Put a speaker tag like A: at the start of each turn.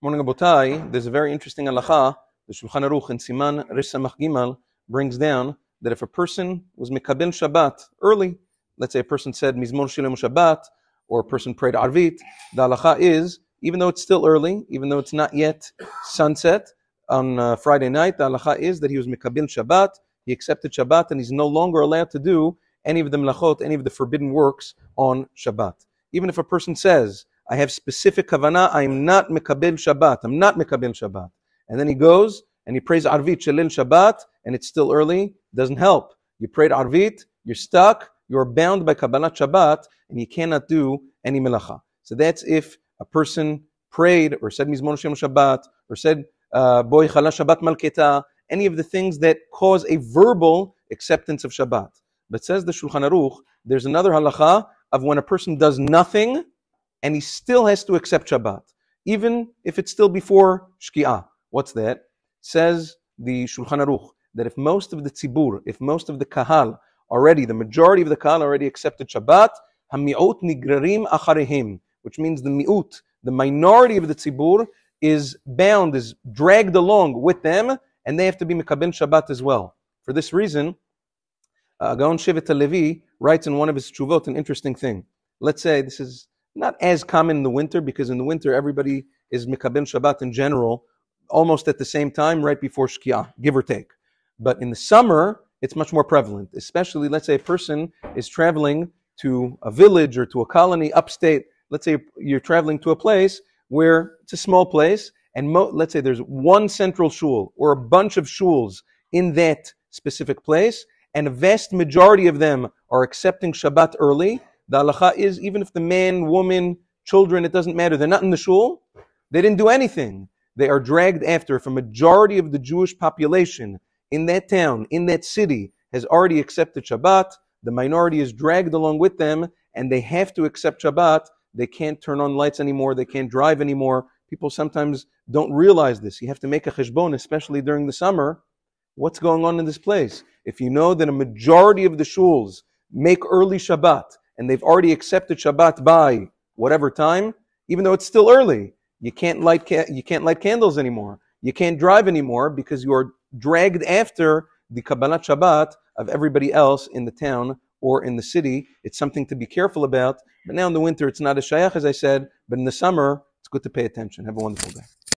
A: Morning, Abotai. There's a very interesting halacha. The Shulchan Aruch in Siman Rish Samach Gimal brings down that if a person was mekabel Shabbat early, let's say a person said Mizmor Shilem Shabbat, or a person prayed Arvit, the halacha is, even though it's still early, even though it's not yet sunset on Friday night, the halacha is that he was mekabel Shabbat, he accepted Shabbat, and he's no longer allowed to do any of the melachot, any of the forbidden works on Shabbat. Even if a person says, I have specific kavanah, I am not mekabel Shabbat, I'm not mekabel Shabbat. And then he goes and he prays Arvit Shalil Shabbat, and it's still early, doesn't help. You prayed Arvit, you're stuck, you're bound by Kabbalat Shabbat, and you cannot do any melacha. So that's if a person prayed or said Mizmor Shem Shabbat, or said Boi Chala Shabbat Malketa, any of the things that cause a verbal acceptance of Shabbat. But says the Shulchan Aruch, there's another halacha of when a person does nothing and he still has to accept Shabbat, even if it's still before Shki'ah. What's that? Says the Shulchan Aruch that if most of the tzibur, if most of the kahal already, the majority of the kahal already accepted Shabbat, hami'ut nigrarim acharehim, which means the mi'ut, the minority of the tzibur, is bound, is dragged along with them, and they have to be mekabel Shabbat as well. For this reason, Gaon Shevet HaLevi writes in one of his tshuvot an interesting thing. Let's say this is not as common in the winter, because in the winter everybody is mekabel Shabbat in general, almost at the same time, right before Shki'ah, give or take. But in the summer, it's much more prevalent, especially, let's say a person is traveling to a village or to a colony upstate. Let's say you're traveling to a place where it's a small place, and let's say there's one central shul or a bunch of shuls in that specific place, and a vast majority of them are accepting Shabbat early. The halacha is, even if the man, woman, children, it doesn't matter, they're not in the shul, they didn't do anything. They are dragged after. If a majority of the Jewish population in that town, in that city, has already accepted Shabbat, the minority is dragged along with them, and they have to accept Shabbat. They can't turn on lights anymore, they can't drive anymore. People sometimes don't realize this. You have to make a cheshbon, especially during the summer. What's going on in this place? If you know that a majority of the shuls make early Shabbat, and they've already accepted Shabbat by whatever time, even though it's still early, you can't light candles anymore. You can't drive anymore because you are dragged after the Kabbalat Shabbat of everybody else in the town or in the city. It's something to be careful about. But now in the winter, it's not as shayach, as I said, but in the summer, it's good to pay attention. Have a wonderful day.